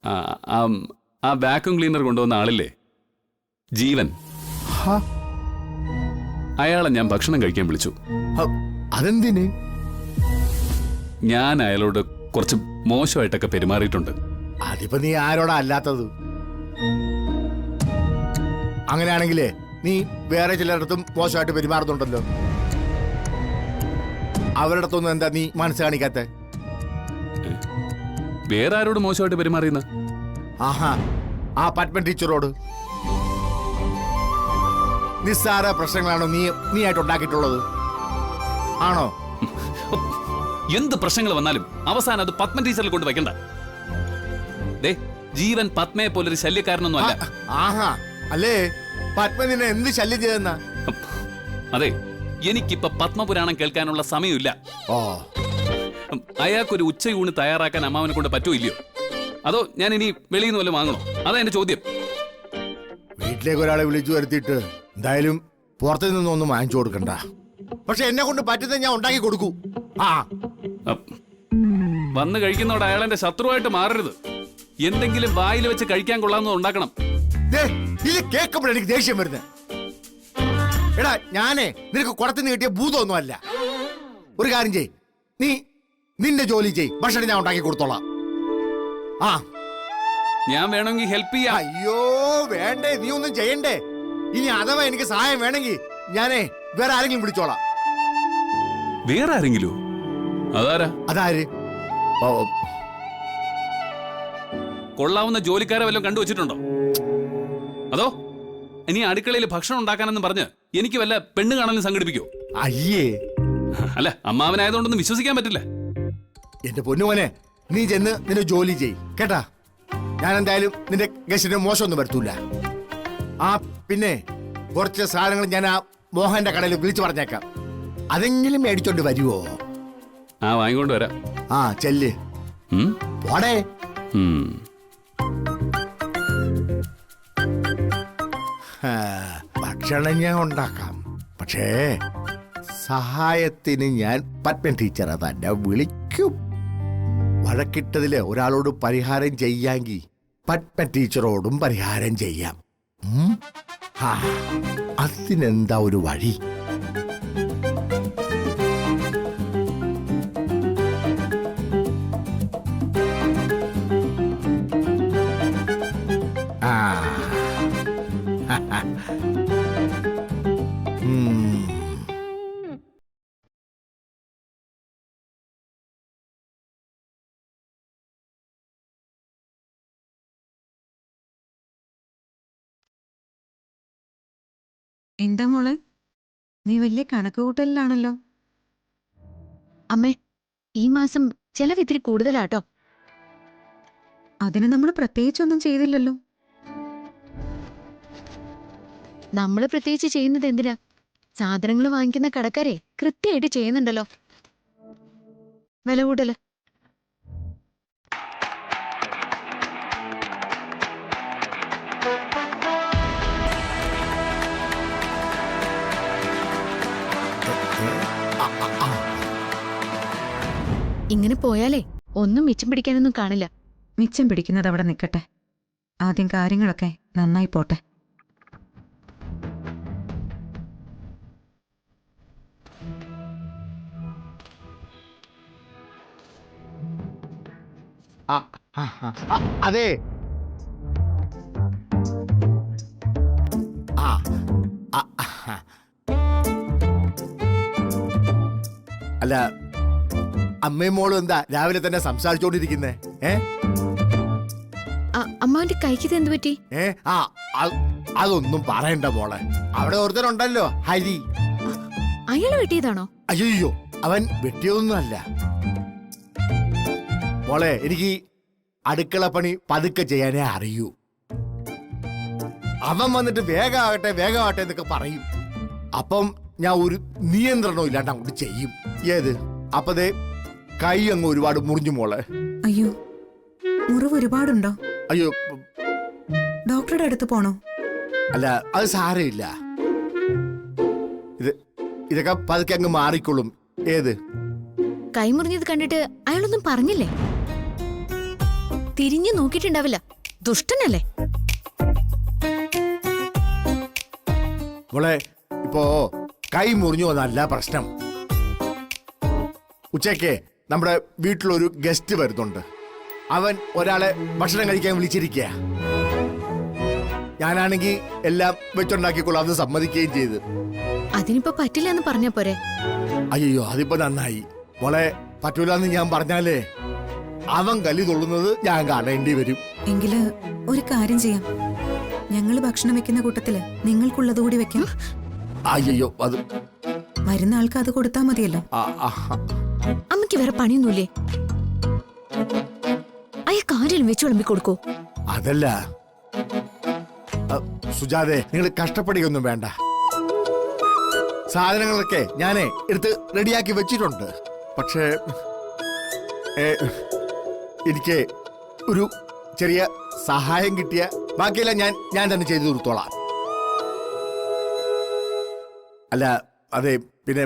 ആ ആ vacuum cleaner കൊണ്ടുവന്ന ആളില്ലേ, ജീവൻ. അയാളെ ഞാൻ ഭക്ഷണം കഴിക്കാൻ വിളിച്ചു. അതെന്തിന്? ഞാൻ അയാളോട് കുറച്ച് മോശമായിട്ടൊക്കെ പെരുമാറിയിട്ടുണ്ട്. അതിപ്പോ നീ ആരോടാ അല്ലാത്തത്? അങ്ങനെയാണെങ്കിലേ നീ വേറെ ചിലയിടത്തും മോശമായിട്ട് പെരുമാറുന്നുണ്ടല്ലോ. അവരുടെ അടുത്തൊന്നും എന്താ നീ മനസ്സ് കാണിക്കാത്ത? വേറെ ആരോട് മോശമായിട്ട് പെരുമാറിയെന്ന്? ആഹാ, ആ പത്മൻ ടീച്ചറോട്. നിസ്സാര പ്രശ്നങ്ങളാണോ നീ ആയിട്ട് ഉണ്ടാക്കിയിട്ടുള്ളത്? ആണോ? എന്ത് പ്രശ്നങ്ങൾ വന്നാലും അവസാനം അത് പത്മൻ ടീച്ചറിൽ കൊണ്ട് വയ്ക്കണ്ട. ദേ, ജീവൻ പത്മയെ പോലൊരു ശല്യക്കാരനൊന്നും അല്ല. ആഹാ, അല്ലേ? പത്മ നിന്നെ എന്ത് ശല്യം ചെയ്തെന്നാ? അതെ, എനിക്കിപ്പോ പത്മപുരാണം കേൾക്കാനുള്ള സമയമില്ല. ഓ, അയാൾക്കൊരു ഉച്ചയൂണ് തയ്യാറാക്കാൻ അമ്മാവനെ കൊണ്ട് പറ്റുമോ? അതോ ഞാൻ ഇനി വെളിയിൽ നിന്ന് വല്ലതും വാങ്ങണോ? അതാ എന്റെ ചോദ്യം. വീട്ടിലേക്ക് ഒരാളെ വിളിച്ചു വരുത്തിയിട്ട് എന്തായാലും പുറത്തു നിന്നൊന്നും വാങ്ങിച്ചു കൊടുക്കണ്ട. പക്ഷെ എന്നെ കൊണ്ട് പറ്റുന്നത് ഞാൻ ഉണ്ടാക്കി കൊടുക്കൂ. ആ, വന്ന് കഴിക്കുന്നതോടെ അയാൾ എന്റെ ശത്രുവായിട്ട് മാറരുത്. എന്തെങ്കിലും വായിൽ വെച്ച് കഴിക്കാൻ കൊള്ളാവുന്നത് ഉണ്ടാക്കണം. ഇത് കേൾക്കുമ്പോൾ എനിക്ക് ദേഷ്യം വരുന്നത്. എടാ, ഞാനേ നിനക്ക് കുടത്തിന് കിട്ടിയ ഭൂതമൊന്നും അല്ല. ഒരു കാര്യം ചെയ്, നിന്റെ ജോലി ചെയ്, ഭക്ഷണം ഞാൻ ഉണ്ടാക്കി കൊടുത്തോളാം. ആ, ഞാൻ വേണമെങ്കിൽ ഹെൽപ്പ് ചെയ്യാം. അയ്യോ വേണ്ടേ, നീ ഒന്നും ചെയ്യണ്ടേ. ഇനി അഥവാ എനിക്ക് സഹായം വേണമെങ്കിൽ ഞാനേ വേറെ ആരെങ്കിലും വിളിച്ചോളാം. വേറെ ആരെങ്കിലും? അതാരാ? അതാര്? കൊള്ളാവുന്ന ജോലിക്കാരെ വല്ലതും കണ്ടുവച്ചിട്ടുണ്ടോ? അതോ ഇനി അടുക്കളയിൽ ഭക്ഷണം ഉണ്ടാക്കാനെന്ന് പറഞ്ഞ് എനിക്ക് വല്ല പെണ്ണ് കാണാനും സംഘടിപ്പിക്കോ? അയ്യേ, അല്ല, അമ്മാവനായതുകൊണ്ടൊന്നും വിശ്വസിക്കാൻ പറ്റില്ല. എന്റെ പൊന്നുമോനെ, നീ ചെന്ന് നിന്റെ ജോലി ചെയ് കേട്ടാ. ഞാൻ എന്തായാലും നിന്റെ ഗസ്റ്റിന് മോശമൊന്നും വരുത്തൂല. ആ, പിന്നെ കുറച്ച് സാധനങ്ങൾ ഞാൻ ആ മോഹന്റെ കടയിൽ വിളിച്ചു പറഞ്ഞേക്കാം. അതെങ്കിലും മേടിച്ചോണ്ട് വരുവോ? ആ, വാങ്ങിക്കൊണ്ട് വരാം. ആ, ചെല്ല്. പോടേ. ഭക്ഷണം ഞാൻ ഉണ്ടാക്കാം, പക്ഷേ സഹായത്തിന് ഞാൻ പത്മൻ ടീച്ചറെ തന്നെ വിളിക്കും. വഴക്കിട്ടതില് ഒരാളോട് പരിഹാരം ചെയ്യാമെങ്കിൽ പത്മൻ ടീച്ചറോടും പരിഹാരം ചെയ്യാം. അതിനെന്താ ഒരു വഴി? എന്താ മോളെ, നീ വലിയ കണക്കുകൂട്ടലിലാണല്ലോ. അമ്മേ, ഈ മാസം ചെലവ് ഇത്തിരി കൂടുതലാട്ടോ. അതിന് നമ്മൾ പ്രത്യേകിച്ചൊന്നും ചെയ്തില്ലല്ലോ. നമ്മള് പ്രത്യേകിച്ച് ചെയ്യുന്നത് എന്തിനാ? സാധനങ്ങൾ വാങ്ങിക്കുന്ന കടക്കാരെ കൃത്യമായിട്ട് ചെയ്യുന്നുണ്ടല്ലോ. വില കൂട്ടല്. ഇങ്ങനെ പോയാലേ ഒന്നും മിച്ചം പിടിക്കാനൊന്നും കാണില്ല. മിച്ചം പിടിക്കുന്നത് അവിടെ നിൽക്കട്ടെ, ആദ്യം കാര്യങ്ങളൊക്കെ നന്നായി പോട്ടെ. അതെ, അല്ല, അമ്മയും മോളും എന്താ രാവിലെ തന്നെ സംസാരിച്ചോണ്ടിരിക്കുന്നേ? അമ്മാവിന്റെ കൈക്ക് എന്ത് പറ്റി? അതൊന്നും പറയണ്ട മോളെ. അവിടെ ഒരുത്തനുണ്ടല്ലോ, ഹരി. അയാള് വെട്ടിയതാണോ? അയ്യോ, അവൻ വെട്ടിയതൊന്നും അല്ല മോളെ. എനിക്ക് അടുക്കള പണി പതുക്കെ ചെയ്യാനേ അറിയൂ. അവൻ വന്നിട്ട് വേഗമാകട്ടെ വേഗമാകട്ടെ എന്നൊക്കെ പറയും. അപ്പം ഞാൻ ഒരു നിയന്ത്രണവും ഇല്ലാണ്ട് അങ്ങോട്ട് ചെയ്യും. ഏത് അപ്പതേ കൈ അങ്ങ് ഒരുപാട് മുറിഞ്ഞു മോളെ. അയ്യോ, മുറിവ് ഒരുപാടുണ്ടോ? അയ്യോ, ഡോക്ടറുടെ അടുത്ത് പോണോ? അല്ല, അത് സാരമില്ല. ഇതൊക്കെ പതുക്കെ അങ്ങ് മാറിക്കൊള്ളും. ഏത് കൈമുറിഞ്ഞത് കണ്ടിട്ട് അയാളൊന്നും പറഞ്ഞില്ലേ? തിരിഞ്ഞു നോക്കിയിട്ടുണ്ടാവില്ല. ദുഷ്ടനല്ലേ? മോളെ ഇപ്പോ കൈ മുറിഞ്ഞു വന്നല്ല പ്രശ്നം. ഉച്ചയ്ക്ക് നമ്മുടെ വീട്ടിലൊരു ഗസ്റ്റ് വരുന്നുണ്ട്. അവൻ ഒരാളെ ഭക്ഷണം കഴിക്കാൻ വിളിച്ചിരിക്കുക. ഞാനാണെങ്കിൽ എല്ലാം വെച്ചുണ്ടാക്കിക്കൊള്ളാം എന്ന് സമ്മതിക്കുകയും ചെയ്ത്. അതിനിപ്പോ പറ്റില്ല എന്ന് പറഞ്ഞ പോരെ? അയ്യോ അതിപ്പോ നന്നായി. മോളെ പറ്റൂലെന്ന് ഞാൻ പറഞ്ഞാലേ അവൻ കല്ലി തൊള്ളുന്നത് ഞാൻ കാണേണ്ടി വരും. എങ്കില് ഒരു കാര്യം ചെയ്യാം, ഞങ്ങള് ഭക്ഷണം വെക്കുന്ന കൂട്ടത്തില് നിങ്ങൾക്കുള്ളത് കൂടി വെക്കാം. അയ്യോ അത് വരുന്ന ആൾക്ക് അത് കൊടുത്താൽ മതിയല്ലോ. അമ്മയ്ക്ക് വേറെ പണിയൊന്നുമില്ലേ? അയാൾക്ക് ആരെങ്കിലും വെച്ച് വിളമ്പി കൊടുക്കോ? അതല്ല സുജാതെ, നിങ്ങൾ കഷ്ടപ്പെടുകയൊന്നും വേണ്ട. സാധനങ്ങളൊക്കെ ഞാനേ എടുത്ത് റെഡിയാക്കി വെച്ചിട്ടുണ്ട്. പക്ഷേ എനിക്ക് ഒരു ചെറിയ സഹായം കിട്ടിയ ബാക്കിയെല്ലാം ഞാൻ തന്നെ ചെയ്തു തീർത്തോളാം. അല്ല അതെ, പിന്നെ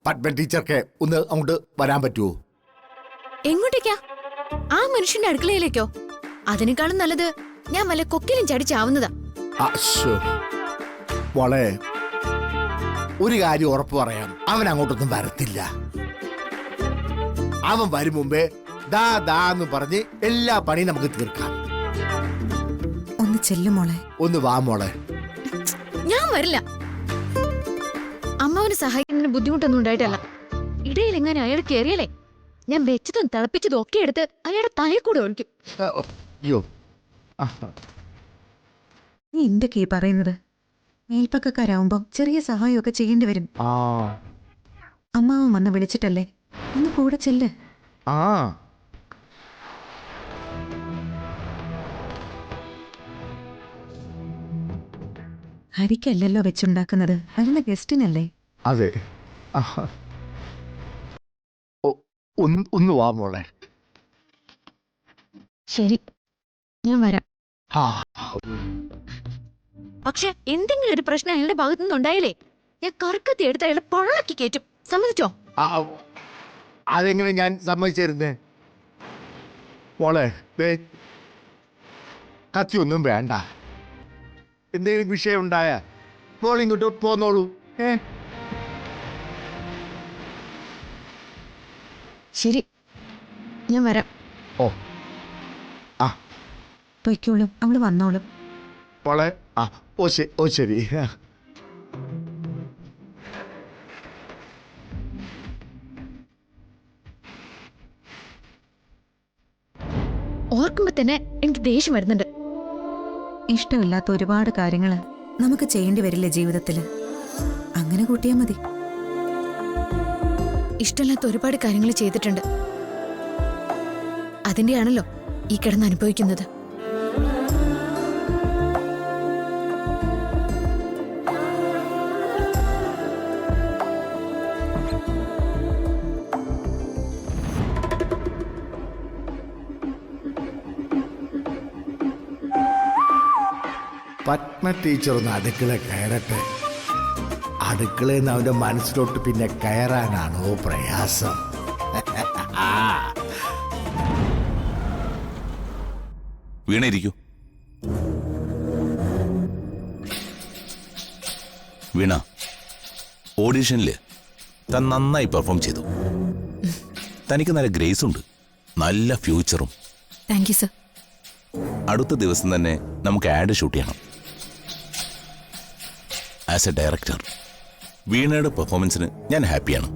പത്മ ടീച്ചർക്ക് ഒന്ന് അങ്ങോട്ട് വരാൻ പറ്റുമോ? എങ്ങോട്ടേക്കാ? ആ മനുഷ്യന്റെ അടുക്കളയിലേക്കോ? അതിനേക്കാളും നല്ലത് ഞാൻ വല്ല കൊക്കിലും ചടിച്ചാവുന്നതാ. മോളെ ഒരു കാര്യം ഉറപ്പ് പറയാം, അവൻ അങ്ങോട്ടൊന്നും വരത്തില്ല. അവൻ വരും മുമ്പേ ദാ ദാ എന്ന് പറഞ്ഞ് എല്ലാ പണിയും നമുക്ക് തീർക്കാം. ഒന്ന് ചെല്ലും മോളെ. ഒന്ന് വാ മോളെ. ഞാൻ വരില്ല. അമ്മാവന് സഹായിക്കുന്നതിന് ബുദ്ധിമുട്ടൊന്നും ഉണ്ടായിട്ടല്ല. ഇടയിൽ എങ്ങനെ അയാൾ കയറിയല്ലേ, ഞാൻ വെച്ചതും തിളപ്പിച്ചതും ഒക്കെ എടുത്ത് അയാളുടെ തലയിൽ കൂടെ ഒഴിക്കും. അയ്യോ നീ എന്തൊക്കെ ഈ പറയുന്നത്? മേൽപ്പക്കാരാവുമ്പോ ചെറിയ സഹായമൊക്കെ ചെയ്യേണ്ടി വരും. അമ്മാവൻ വന്ന് വിളിച്ചിട്ടല്ലേ, ഒന്ന് കൂടെ ചെല്ല്. ഹരിക്കല്ലല്ലോ വെച്ചുണ്ടാക്കുന്നത്, വരുന്ന ഗസ്റ്റിനല്ലേ. അതെ, ഒന്ന് വാ മോളെ. ശരി, ഞാൻ വരാം. പക്ഷെ എന്തെങ്കിലും ഒരു പ്രശ്നം അയാളുടെ ഭാഗത്തു നിന്നുണ്ടായില്ലേ, ഞാൻ കറക്കത്തി എടുത്ത് അയാളെ പൊള്ളാക്കി കയറ്റും. സമ്മതിച്ചോ? അതെങ്ങനെ ഞാൻ സമ്മതിച്ചിരുന്നേ മോളെ? കത്തിയൊന്നും വേണ്ട. എന്തെങ്കിലും വിഷയം ഉണ്ടായ മോളിങ്ങോട്ട് പോന്നോളൂ. ശരി, ഞാൻ വരാം. പൊയ്ക്കോളും, അവള് വന്നോളും. മോളെ ഓ ശരി. ഓർക്കുമ്പോ തന്നെ എനിക്ക് ദേഷ്യം വരുന്നുണ്ട്. ഇഷ്ടമില്ലാത്ത ഒരുപാട് കാര്യങ്ങള് നമുക്ക് ചെയ്യേണ്ടി വരില്ലേ ജീവിതത്തില്, അങ്ങനെ കൂട്ടിയാ മതി. ഇഷ്ടമില്ലാത്ത ഒരുപാട് കാര്യങ്ങൾ ചെയ്തിട്ടുണ്ട്. അതിന്റെയാണല്ലോ ഈ കിടന്ന് അനുഭവിക്കുന്നത്. പത്മ ടീച്ചർ ഒന്ന് അടുക്കള കയറട്ടെ. അടുക്കളയിൽ നിന്ന് അവന്റെ മനസ്സിലോട്ട് പിന്നെ കയറാനാണോ പ്രയാസം? വീണയിരിക്കൂ. വീണ, ഓഡീഷനില് താൻ നന്നായി പെർഫോം ചെയ്തു. തനിക്ക് നല്ല ഗ്രേസ് ഉണ്ട്, നല്ല ഫ്യൂച്ചറും. Thank you sir. അടുത്ത ദിവസം തന്നെ നമുക്ക് ആഡ് ഷൂട്ട് ചെയ്യണം. ആസ് എ ഡയറക്ടർ വീണയുടെ പെർഫോമൻസിന് ഞാൻ ഹാപ്പിയാണ്.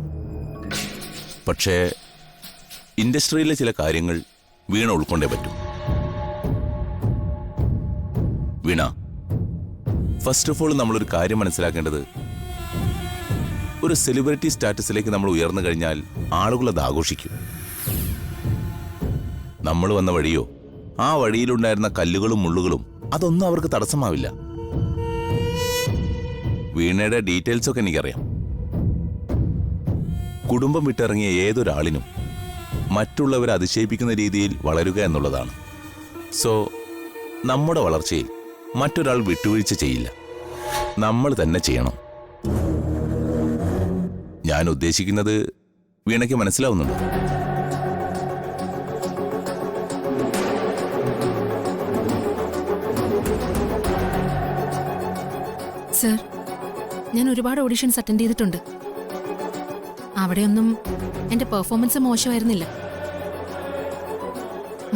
പക്ഷേ ഇൻഡസ്ട്രിയിലെ ചില കാര്യങ്ങൾ വീണ ഉൾക്കൊണ്ടേ പറ്റൂ. വീണ, ഫസ്റ്റ് ഓഫ് ഓൾ നമ്മളൊരു കാര്യം മനസ്സിലാക്കേണ്ടത്, ഒരു സെലിബ്രിറ്റി സ്റ്റാറ്റസിലേക്ക് നമ്മൾ ഉയർന്നു കഴിഞ്ഞാൽ ആളുകൾ അത് ആഘോഷിക്കും. നമ്മൾ വന്ന വഴിയോ ആ വഴിയിലുണ്ടായിരുന്ന കല്ലുകളും മുള്ളുകളും അതൊന്നും അവർക്ക് തടസ്സമാവില്ല. വീണയുടെ ഡീറ്റെയിൽസ് ഒക്കെ എനിക്കറിയാം. കുടുംബം വിട്ടിറങ്ങിയ ഏതൊരാളിനും മറ്റുള്ളവരെ അതിശയിപ്പിക്കുന്ന രീതിയിൽ വളരുക എന്നുള്ളതാണ്. സോ നമ്മുടെ വളർച്ചയിൽ മറ്റൊരാൾ വിട്ടുവീഴ്ച ചെയ്യില്ല, നമ്മൾ തന്നെ ചെയ്യണം. ഞാൻ ഉദ്ദേശിക്കുന്നത് വീണയ്ക്ക് മനസ്സിലാവുന്നുണ്ടോ? സർ, ഞാൻ ഒരുപാട് ഓഡിഷൻസ് അറ്റൻഡ് ചെയ്തിട്ടുണ്ട്. അവിടെയൊന്നും എന്റെ പെർഫോമൻസ് മോശമായിരുന്നില്ല.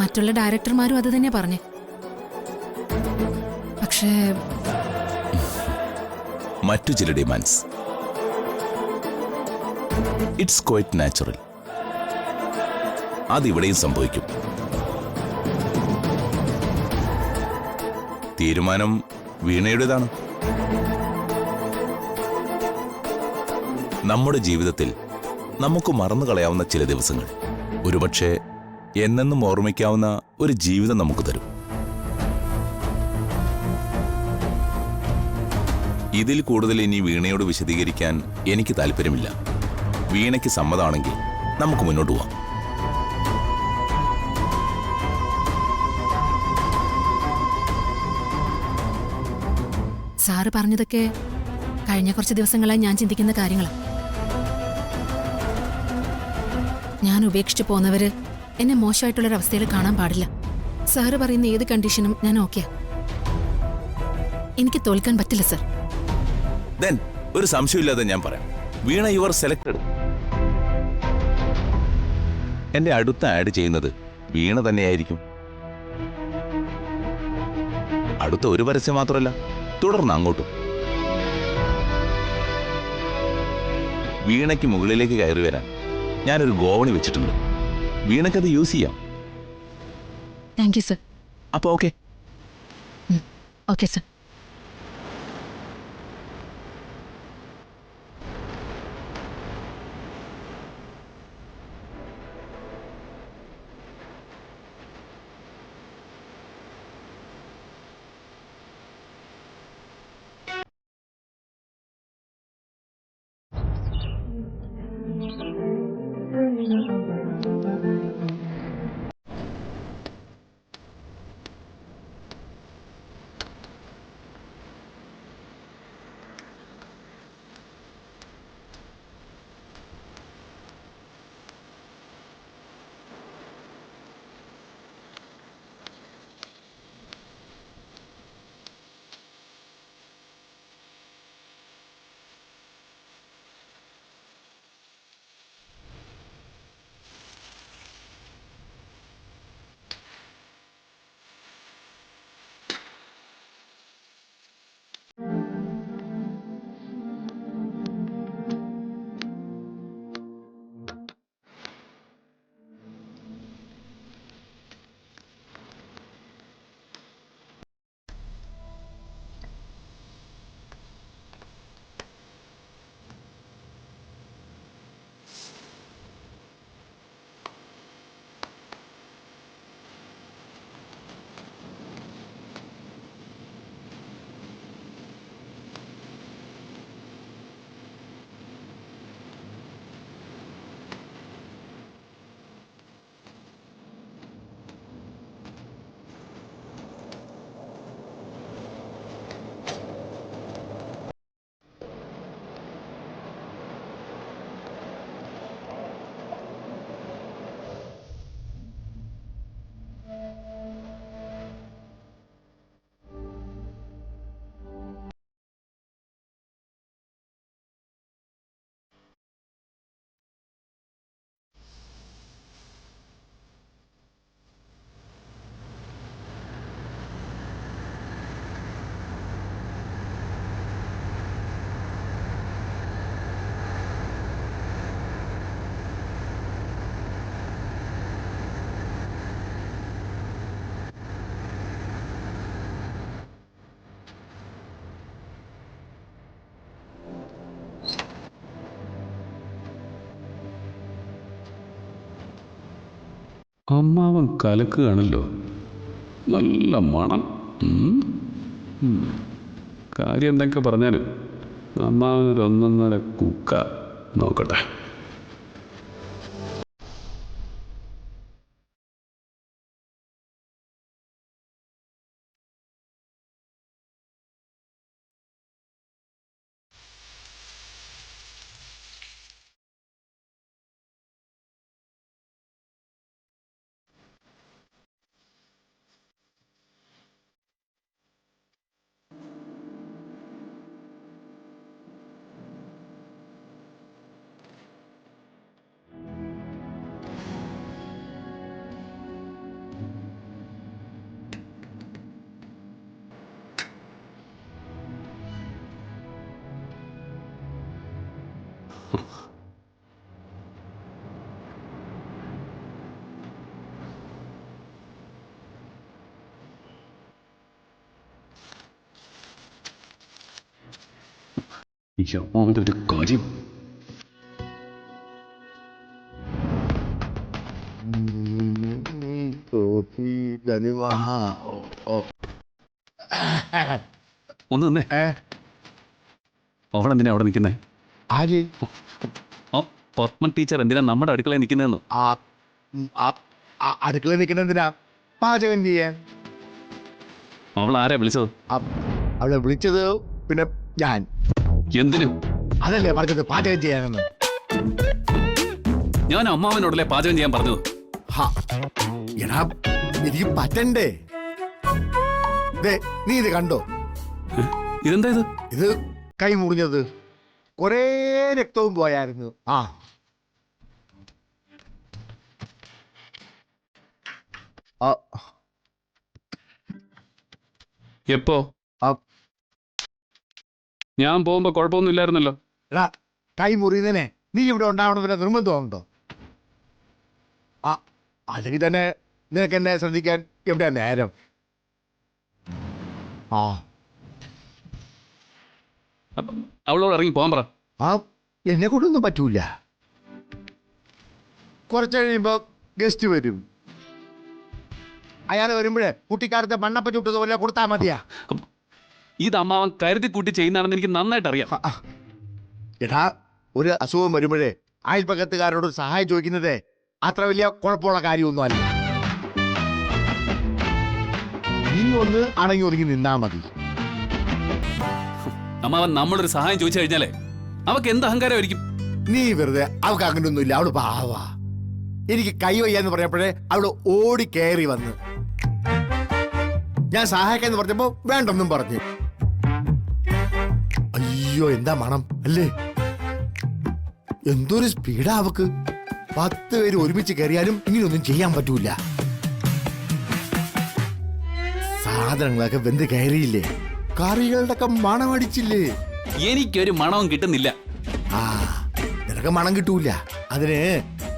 മറ്റുള്ള ഡയറക്ടർമാരും അത് തന്നെ പറഞ്ഞേ. പക്ഷേ മറ്റു ചില ഡിമാൻഡ്സ് ഇറ്റ്സ് ക്വൈറ്റ് നാച്ചുറൽ. അതിവിടെയും സംഭവിക്കും. തീരുമാനം വീണയുടേതാണ്. നമ്മുടെ ജീവിതത്തിൽ നമുക്ക് മറന്നു കളയാവുന്ന ചില ദിവസങ്ങൾ ഒരുപക്ഷെ എന്നെന്നും ഓർമ്മിക്കാവുന്ന ഒരു ജീവിതം നമുക്ക് തരും. ഇതിൽ കൂടുതൽ ഇനി വീണയോട് വിശദീകരിക്കാൻ എനിക്ക് താല്പര്യമില്ല. വീണയ്ക്ക് സമ്മതമാണെങ്കിൽ നമുക്ക് മുന്നോട്ട് പോവാം. സാറ് പറഞ്ഞതൊക്കെ കഴിഞ്ഞ കുറച്ച് ദിവസങ്ങളായി ഞാൻ ചിന്തിക്കുന്ന കാര്യങ്ങളാണ്. ഞാൻ ഉപേക്ഷിച്ചു പോന്നവര് എന്നെ മോശമായിട്ടുള്ളൊരവസ്ഥയിൽ കാണാൻ പാടില്ല. സാറ് പറയുന്ന ഏത് കണ്ടീഷനും ഞാൻ ഓക്കെയാ. എനിക്ക് തോൽക്കാൻ പറ്റില്ല സർ. ദെൻ ഒരു സംശയമില്ലാതെ ഞാൻ പറയാം, വീണ യു ആർ സെലക്ടഡ്. എന്റെ അടുത്ത ആഡ് ചെയ്യുന്നത് വീണ തന്നെയായിരിക്കും. അടുത്ത ഒരു പരസ്യം മാത്രമല്ല, തുടർന്ന് അങ്ങോട്ടും. വീണയ്ക്ക് മുകളിലേക്ക് കയറി വരാൻ ഞാനൊരു ഗോവണി വെച്ചിട്ടുണ്ട്. വീണയ്ക്കത് യൂസ് ചെയ്യാം. Thank you sir. അപ്പൊ ഓക്കെ. Okay sir. അമ്മാവൻ കലക്കുകയാണല്ലോ. നല്ല മണം. കാര്യം എന്തൊക്കെ പറഞ്ഞാലും അമ്മാവനൊരു ഒന്നൊന്നര കുക്ക. നോക്കട്ടെ. അവൻ്റെ ഒരു കാര്യം. ഒന്ന് നിന്നേ. അവളെന്തിനാ അവിടെ നിൽക്കുന്നേ? ആര്? ആ പത്മൻ ടീച്ചർ എന്തിനാ നമ്മുടെ അടുക്കളയിൽ നിൽക്കുന്നതെന്ന്? അടുക്കള നിൽക്കുന്നതിനാ പാചകം ചെയ്യാൻ. അവൾ ആരാ വിളിച്ചത്? അവളെ വിളിച്ചത് പിന്നെ ഞാൻ. എന്തിനു? അതല്ലേ പറഞ്ഞത്, പാചകം ചെയ്യാനെന്ന്. ഞാൻ അമ്മാവനോടല്ലേ പാചകം ചെയ്യാൻ പറഞ്ഞത്. എടാ എനിക്ക് പറ്റണ്ടേ. നീ ഇത് കണ്ടോ? ഇതെന്താ ഇത്? ഇത് കൈ മുറിഞ്ഞത്, കൊറേ രക്തവും പോയായിരുന്നു. എപ്പോ? ഞാൻ പോകുമ്പോ കുഴപ്പമൊന്നും ഇല്ലായിരുന്നല്ലോ. എടാ കൈ മുറിയുന്നതിനെ നീ ഇവിടെ ഉണ്ടാവണമെന്ന് നിർബന്ധമുണ്ടോ? അല്ലെങ്കിൽ തന്നെ നിനക്ക് എന്നെ ശ്രദ്ധിക്കാൻ എവിടെയാ നേരം? അവളോട് ഇറങ്ങി പോകാൻ പറ. എന്നെ കൊണ്ടൊന്നും പറ്റൂല. കുറച്ച് കഴിയുമ്പോ ഗസ്റ്റ് വരും. അയാൾ വരുമ്പോഴേ കുട്ടിക്കാലത്തെ മണ്ണപ്പ ചുട്ടതുപോലെ കൊടുത്താൽ മതിയാ. ഇത് അമ്മാവൻ കരുതി കൂട്ടി ചെയ്യുന്നതാണെന്ന് എനിക്ക് നന്നായിട്ട് അറിയാം. എടാ ഒരു അസുഖം വരുമ്പോഴേ അയൽപ്പക്കത്തുകാരോട് സഹായം ചോദിക്കുന്നതേ അത്ര വലിയ കുഴപ്പമുള്ള കാര്യമൊന്നും അല്ല. നീ ഒന്ന് അണങ്ങി ഒതുങ്ങി നിന്നാ മതി. അമ്മാവൻ നമ്മളൊരു സഹായം ചോദിച്ചു കഴിഞ്ഞാലേ അവക്ക് എന്ത് അഹങ്കാരമായിരിക്കും? നീ വെറുതെ അവൾക്ക് അങ്ങനെയൊന്നുമില്ല. അവള് പാവാ. എനിക്ക് കൈ വയ്യാന്ന് പറഞ്ഞപ്പോഴേ അവള് ഓടി കയറി വന്ന് ഞാൻ സഹായിക്കാന്ന് പറഞ്ഞപ്പോ വേണ്ടെന്നും പറഞ്ഞു. അയ്യോ എന്താ മണം അല്ലേ! എന്തൊരു സ്പീഡാ അവക്ക്. 10 പേര് ഒരുമിച്ച് കയറിയാലും ഇങ്ങനെയൊന്നും ചെയ്യാൻ പറ്റൂല. സാധനങ്ങളൊക്കെ വെന്ത് കയറിയില്ലേ, കറികളുടെ ഒക്കെ മണം അടിച്ചില്ലേ. എനിക്കൊരു മണവും കിട്ടുന്നില്ല. നിനക്ക് മണം കിട്ടൂല. അതിന്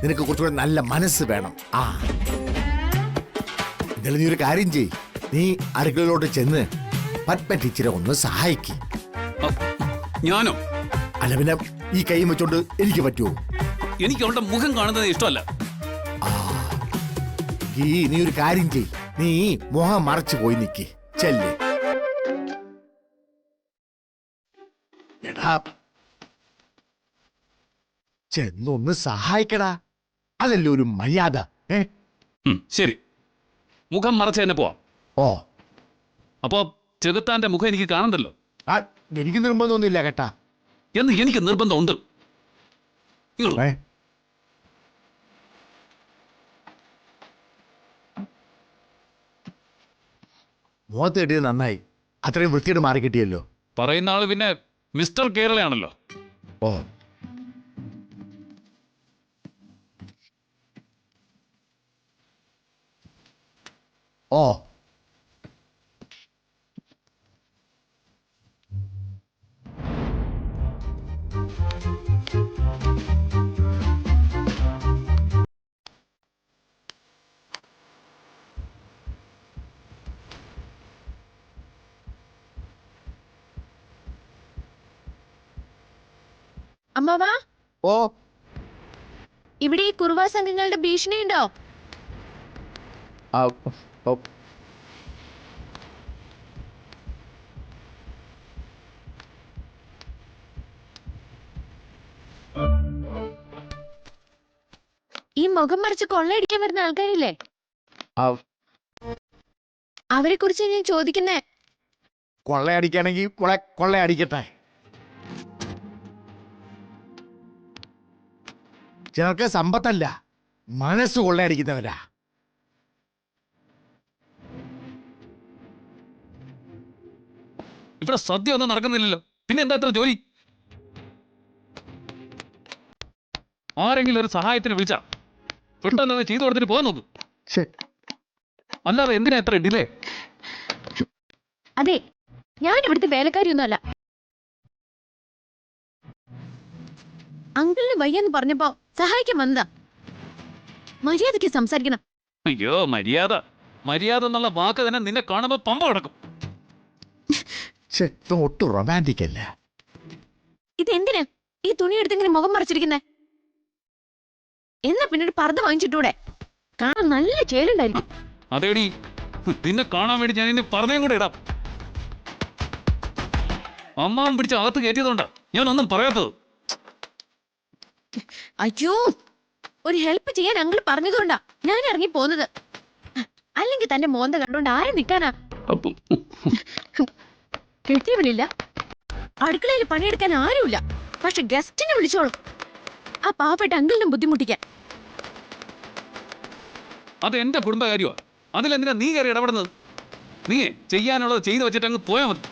നിനക്ക് കുറച്ചുകൂടെ നല്ല മനസ്സ് വേണം. എന്തായാലും നീ ഒരു കാര്യം ചെയ്. നീ അടുക്കളയിലോട്ട് ചെന്ന് പത്മ ടീച്ചറെ ഒന്ന് സഹായിക്ക്. ഞാനോ? അല്ല പിന്നെ ഈ കൈ വെച്ചോണ്ട് എനിക്ക് പറ്റുമോ? എനിക്ക് അവളുടെ മുഖം കാണുന്നത് ഇഷ്ടമല്ല. നീ ഒരു കാര്യം ചെയ്. നീ മുഖം മറച്ചു പോയി നിക്ക്. ചെല്ല്. എടാ ചെന്നൊന്ന് സഹായിക്കടാ. അതല്ലേ ഒരു മര്യാദ. ശരി, മുഖം മറച്ച് തന്നെ പോവാം. അപ്പോ ചെകുത്താന്റെ മുഖം എനിക്ക് കാണണ്ടല്ലോ. എനിക്ക് നിർബന്ധമൊന്നുമില്ല കേട്ടാ. എന്ന് എനിക്ക് നിർബന്ധമുണ്ട്. മുഖത്ത് കിട്ടിയത് നന്നായി. അത്രയും വൃത്തിയോട് മാറി കിട്ടിയല്ലോ. പറയുന്ന ആള് പിന്നെ മിസ്റ്റർ കേരളയാണല്ലോ. അമ്മാവാ, ഓ ഇവിടെ ഈ കുറുവാ സംഘങ്ങളുടെ ഭീഷണി ഉണ്ടോ? ഈ മുഖം മറിച്ച് കൊള്ളയടിക്കാൻ വരുന്ന ആൾക്കാരില്ലേ, അവരെ കുറിച്ച് ഞാൻ ചോദിക്കുന്നേ. കൊള്ളയടിക്കുകയാണെങ്കിൽ കൊള്ളയടിക്കട്ടെ. ചിലർക്ക് സമ്പത്തല്ല, മനസ്സ് കൊള്ളയടിക്കുന്നവരാ. ഇവിടെ സദ്യ ഒന്നും നടക്കുന്നില്ലല്ലോ, പിന്നെ എന്താ ഇത്ര ജോലി? ആരെങ്കിലും ഒരു സഹായത്തിന് വിളിച്ചാ പെട്ടെന്ന് ചെയ്തു കൊടുത്തിട്ട് പോകാൻ നോക്കും. അല്ലാതെ എന്തിനാ എത്ര ഡിലേ? അതെ, ഞാൻ ഇവിടുത്തെ വേലക്കാരിയൊന്നും അല്ല. അങ്കിളിന് വയ്യെന്ന് പറഞ്ഞപ്പോ സഹായിക്കാൻ വന്നതാ. മര്യാദയ്ക്ക് സംസാരിക്കണം. അയ്യോ മര്യാദ മര്യാദ എന്നുള്ള വാക്ക് തന്നെ നിന്നെ കാണുമ്പോ പമ്പ കിടക്കും. ഒട്ടും റൊമാൻറ്റിക് അല്ല. ഇതെന്തിനാ ഈ തുണി എടുത്തിങ്ങനെ മുഖം മറച്ചിരിക്കുന്നേ? എന്നാ പിന്നീട് പർദ്ദ വാങ്ങിച്ചിട്ടൂടെ? കാണാൻ നല്ല ചേലുണ്ടായിരിക്കും. അതേടി, നിന്നെ കാണാൻ വേണ്ടി ഞാൻ ഇനി പറഞ്ഞേം കൂടെ ഇടാം. അമ്മാവൻ പിടിച്ച് അകത്ത് കയറ്റിയതുകൊണ്ടാ ഞാൻ ഒന്നും പറയാത്തത്. അയ്യോ, ഒരു ഹെൽപ്പ് ചെയ്യാൻ അങ്കിൾ പറഞ്ഞതുകൊണ്ടാ ഞാൻ ഇറങ്ങി പോന്നത്. അല്ലെങ്കിൽ തന്റെ മോന്ത കണ്ടോണ്ട് ആരെ നിൽക്കാനാ? കിട്ടിയവനില്ല, അടുക്കളയിൽ പണിയെടുക്കാൻ ആരുമില്ല. പക്ഷെ ഗസ്റ്റിനെ വിളിച്ചോളും, ആ പാവപ്പെട്ട അങ്കിളിനും ബുദ്ധിമുട്ടിക്കാൻ. അത് എന്റെ കുടുംബകാര്യമാണ്. അതിലെന്തിനാ നീ കയറി ഇടപെടുന്നത്? നീ ചെയ്യാനുള്ളത് ചെയ്തു വെച്ചിട്ട് അങ്ങ് പോയാൽ മതി.